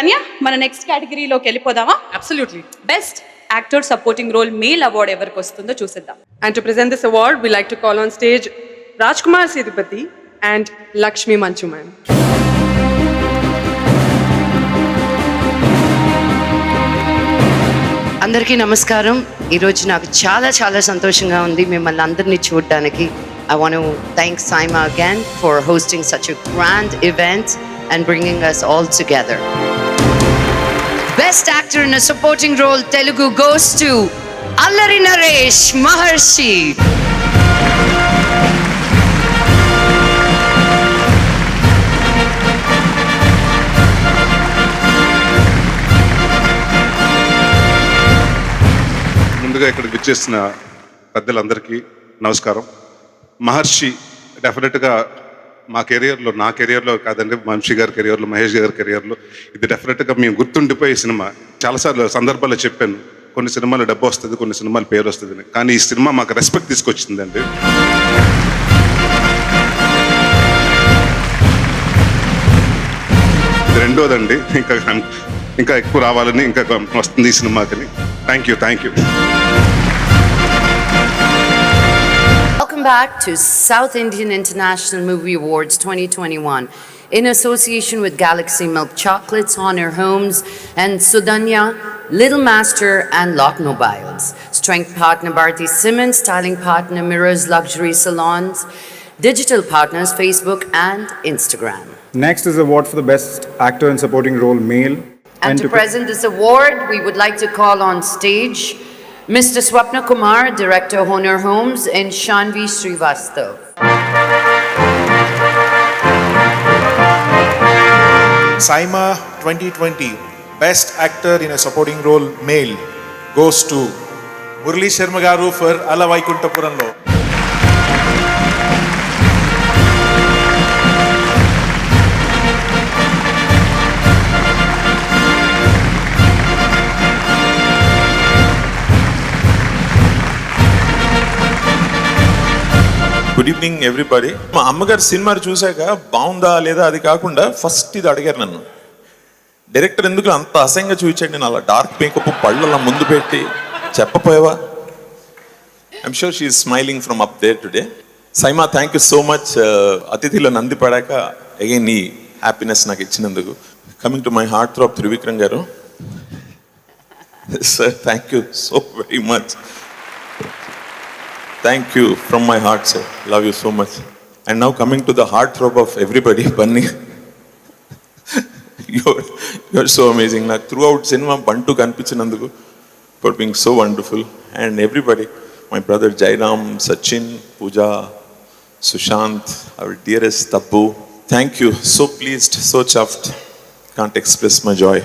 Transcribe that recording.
అన్య మన నెక్స్ట్ కేటగిరీలోకి వెళ్ళిపోదామా? Absolutely. Best actor supporting role male award ఎవరికి వస్తుందో చూసేద్దాం. And to present this award, we like to call on stage Rajkumar Sethupathi and Lakshmi Manchu ma'am. అందరికీ నమస్కారం. ఈరోజు నాకు చాలా చాలా సంతోషంగా ఉంది మిమ్మల్ని అందరినీ చూడడానికి. I want to thank Saima again for hosting such a grand event and bringing us all together. Best actor in a supporting role Telugu goes to Allari Naresh Maharshi. ముందుగా ఇక్కడికి వచ్చేసిన పెద్దలందరికీ నమస్కారం. మహర్షి డెఫినెట్గా మా కెరియర్లో, నా కెరియర్లో కాదండి, వంశీ గారి కెరియర్లో, మహేష్ గారి కెరియర్లో ఇది డెఫినెట్గా మేము గుర్తుండిపోయే సినిమా. చాలాసార్లు సందర్భాల్లో చెప్పాను, కొన్ని సినిమాలు డబ్బు వస్తుంది, కొన్ని సినిమాలు పేరు వస్తుంది, కానీ ఈ సినిమా మాకు రెస్పెక్ట్ తీసుకొచ్చిందండి. ఇది రెండోదండి, ఇంకా ఎక్కువ రావాలని, ఇంకా వస్తుంది ఈ సినిమాకి. Thank you. Welcome back to South Indian International Movie Awards 2021 in association with Galaxy Milk Chocolates, Honor Homes and Sudanya, Little Master and Lock Mobiles. Strength partner Bharti Simmons, styling partner Mirrors Luxury Salons, digital partners Facebook and Instagram. Next is award for the best actor in supporting role male. And to present this award, we would like to call on stage Mr. Swapna Kumar, Director Honor Homes, and Shanvi Srivastav. Saima 2020 Best Actor in a Supporting Role Male goes to Murali Sharma garu for Ala Vaikuntapuramlo. Good evening everybody. మా అమ్మగారు cinema చూశాక బాగుందా లేదా అది కాకుండా first ఇది అడిగారు నన్ను, డైరెక్టర్ ఎందుకు అంత అసహ్యంగా చూపించాడు, నేను అలా డార్క్ మేకప్ పళ్ళు అలా ముందు పెట్టి చెప్పపోయావా? I'm sure she is smiling from up there today. SIIMA, thank you so much. అతిథిలో నంది పడాక అగైన్ నీ హ్యాపీనెస్ నాకు ఇచ్చినందుకు. Coming to my heart throb Trivikram garu, sir thank you so very much. Thank you from my heart, sir. Love you so much. And now coming to the heartthrob of everybody, Bunny. You're so amazing. Now throughout cinema, Bantu kanpichinanduku for being so wonderful. And everybody, my brother Jairam, Sachin, Pooja, Sushant, our dearest Tabbu. Thank you. So pleased, so chuffed. Can't express my joy.